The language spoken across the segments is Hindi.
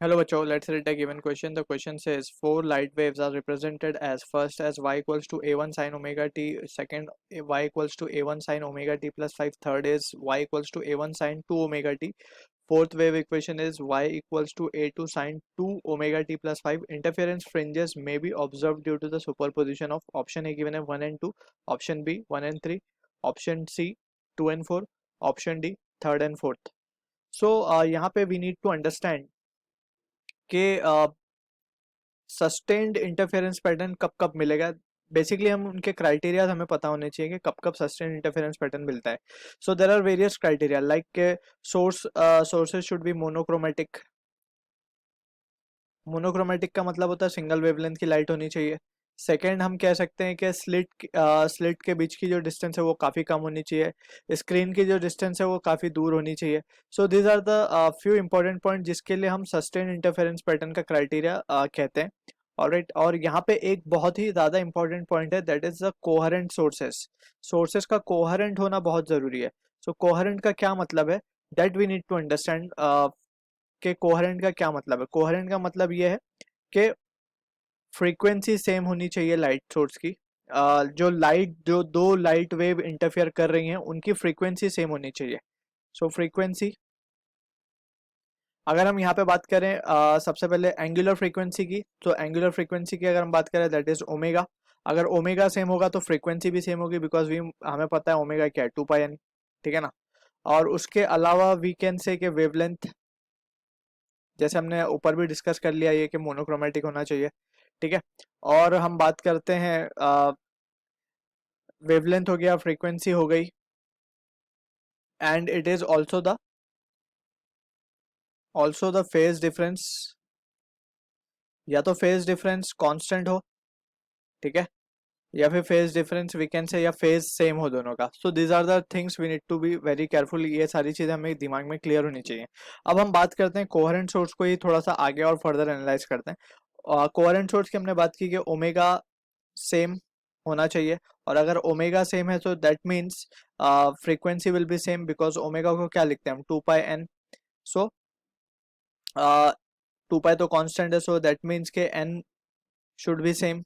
Hello, Bacho. Let's read the given question. The question says four light waves are represented as first as y equals to a1 sine omega t, second y equals to a1 sine omega t plus 5, third is y equals to a1 sine 2 omega t, fourth wave equation is y equals to a2 sine 2 omega t plus 5. Interference fringes may be observed due to the superposition of option A given as 1 and 2, option B 1 and 3, option C 2 and 4, option D third and fourth. So यहाँ पे we need to understand कि सस्टेन्ड इंटरफेरेंस पैटर्न कब कब मिलेगा। बेसिकली हम उनके क्राइटेरिया हमें पता होने चाहिए कि कब कब सस्टेन्ड इंटरफेरेंस पैटर्न मिलता है। So there are various criteria like sources should be monochromatic. Monochromatic का मतलब होता है सिंगल वेवलेंथ की लाइट होनी चाहिए। सेकेंड हम कह सकते हैं कि स्लिट के बीच की जो डिस्टेंस है वो काफ़ी कम होनी चाहिए। स्क्रीन की जो डिस्टेंस है वो काफ़ी दूर होनी चाहिए। So these are the few important point जिसके लिए हम सस्टेन इंटरफेरेंस पैटर्न का क्राइटेरिया कहते हैं। ऑलराइट, और यहाँ पे एक बहुत ही ज़्यादा इंपॉर्टेंट पॉइंट है, that is the coherent sources. Sources का कोहेरेंट होना बहुत ज़रूरी है। सो कोहेरेंट का क्या मतलब है, that we need to understand कि कोहेरेंट का क्या मतलब है। कोहेरेंट का मतलब ये है कि फ्रीक्वेंसी सेम होनी चाहिए लाइट सोर्स की। जो दो लाइट वेव इंटरफेयर कर रही हैं उनकी फ्रीक्वेंसी सेम होनी चाहिए। सो फ्रीक्वेंसी, अगर हम यहाँ पे बात करें सबसे पहले एंगुलर फ्रीक्वेंसी की, तो एंगुलर फ्रीक्वेंसी की अगर हम बात करें दैट इज ओमेगा। अगर ओमेगा सेम होगा तो फ्रीक्वेंसी भी सेम होगी, बिकॉज वी हमें पता है ओमेगा क्या है, 2 पाई एन। ठीक है ना। और उसके अलावा वी कैन से कि वेवलेंथ, जैसे हमने ऊपर भी डिस्कस कर लिया ये कि मोनोक्रोमेटिक होना चाहिए। ठीक है। और हम बात करते हैं वेवलेंथ हो गया, फ्रीक्वेंसी हो गई, and it is also the phase difference. या तो फेज डिफरेंस कांस्टेंट हो, ठीक है, या फिर फेज डिफरेंस वी कैन से या फेज सेम हो दोनों का। So these are the things we need to be very careful. ये सारी चीजें हमें दिमाग में क्लियर होनी चाहिए। अब हम बात करते हैं कोहेरेंट सोर्स को ही थोड़ा सा आगे और फर्दर एनालाइज करते हैं। कोहेरेंट सोर्स की हमने बात की कि ओमेगा सेम होना चाहिए, और अगर ओमेगा सेम है तो that means frequency will be same, because omega को क्या लिखते हैं हम, 2 पाई एन। सो 2 पाई तो कांस्टेंट है, so that means K N should be same,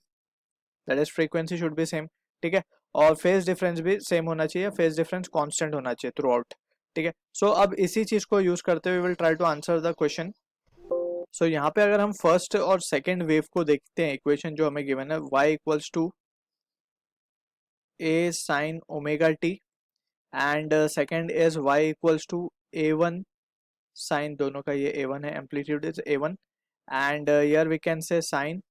that is frequency should be same. ठीक है। और फेज डिफरेंस भी सेम होना चाहिए, फेज डिफरेंस कांस्टेंट होना चाहिए थ्रू आउट। ठीक है। सो अब इसी चीज को यूज करते हुए will try to answer the question. So यहाँ पे अगर हम फर्स्ट और सेकेंड वेव को देखते हैं, इक्वेशन जो हमें गिवन है, y equals to a sin omega t, and second is y equals to a1 sine, दोनों का ये a1 है, amplitude is a1, and here we can say sine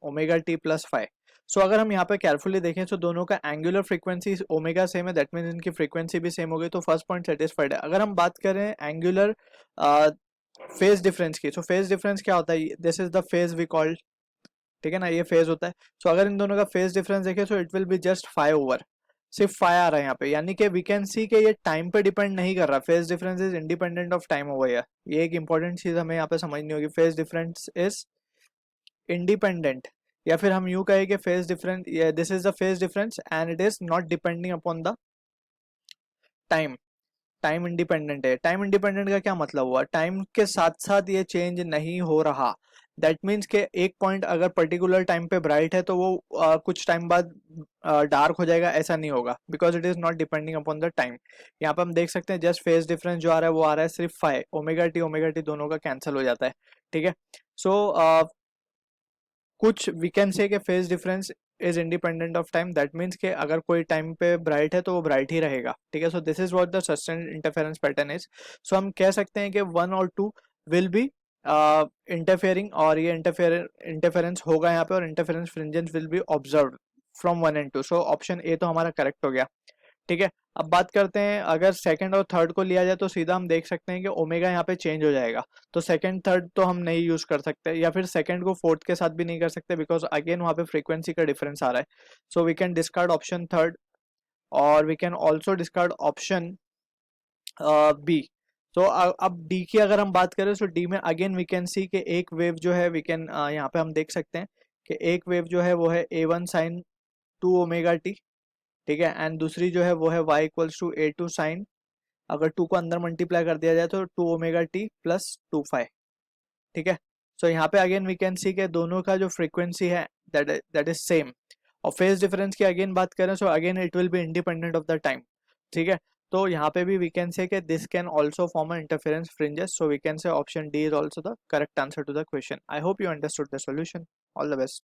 omega T plus 5। So अगर हम यहाँ पे केयरफुली देखें तो दोनों का एंगुलर फ्रीक्वेंसी ओमेगा सेम है, दैट मीन्स इनकी फ्रीक्वेंसी भी सेम हो गई, तो फर्स्ट पॉइंट सेटिस्फाइड है। अगर हम बात करें एंगुलर फेज डिफरेंस की, सो फेज डिफरेंस क्या होता है, this is the phase we called, ठीक है ना, ये फेज होता है। सो अगर इन दोनों का फेज डिफरेंस देखें तो it will be just 5 over, सिर्फ 5 आ रहा है यहाँ पे, यानी कि वी कैन सी कि ये टाइम पे डिपेंड नहीं कर रहा। Phase difference is independent of time over here. ये एक इंपॉर्टेंट चीज हमें यहाँ पे समझनी होगी, फेज डिफरेंस इज इंडिपेंडेंट, या फिर हम यूं कहें कि phase difference, this is the phase difference and it is not depending upon the time. Time independent है। टाइम इंडिपेंडेंट का क्या मतलब हुआ, टाइम के साथ साथ ये चेंज नहीं हो रहा। दैट मीन्स के एक पॉइंट अगर पर्टिकुलर टाइम पे ब्राइट है तो वो कुछ टाइम बाद डार्क हो जाएगा, ऐसा नहीं होगा, because it is not depending upon the time. यहाँ पे हम देख सकते हैं जस्ट फेज डिफरेंस जो आ रहा है वो आ रहा है सिर्फ 5, ओमेगा टी दोनों का कैंसिल हो जाता है। ठीक है। सो कुछ we can say phase difference is independent of time, that means कि अगर कोई टाइम पे ब्राइट है तो वो ब्राइट ही रहेगा। ठीक है। So this is what the sustained interference pattern is. So हम कह सकते हैं कि 1 और 2 विल बी इंटरफेयरिंग, और ये इंटरफेरेंस होगा यहाँ पे, और interference fringes will be observe from 1 and 2। So option A तो हमारा करेक्ट हो गया। ठीक है। अब बात करते हैं, अगर सेकंड और थर्ड को लिया जाए तो सीधा हम देख सकते हैं कि ओमेगा यहाँ पे चेंज हो जाएगा, तो सेकंड थर्ड तो हम नहीं यूज कर सकते, या फिर सेकंड को फोर्थ के साथ भी नहीं कर सकते, बिकॉज अगेन वहाँ पे फ्रीक्वेंसी का डिफरेंस आ रहा है। So we can discard option third, और we can also discard option B. तो अब डी की अगर हम बात करें तो डी में अगेन वी कैन सी कि एक वेव जो है, वी कैन यहाँ पे हम देख सकते हैं कि एक वेव जो है वो है a1 साइन 2 ओमेगा टी। ठीक है। एंड दूसरी जो है वो है y equals to a2 sign, अगर 2 को अंदर मल्टीप्लाई कर दिया जाए तो 2 ओमेगा टी प्लस 2 फाइव। ठीक है। सो यहाँ पे अगेन वी कैन सी के दोनों का जो फ्रीक्वेंसी है दैट इज सेम। और फेज डिफरेंस की अगेन बात करें so again it will be independent of the time. ठीक है। तो यहाँ पे भी वी कैन से कि this can also form a interference fringes, so we can say option D is also the correct answer to the question. I hope you understood the solution. All the best.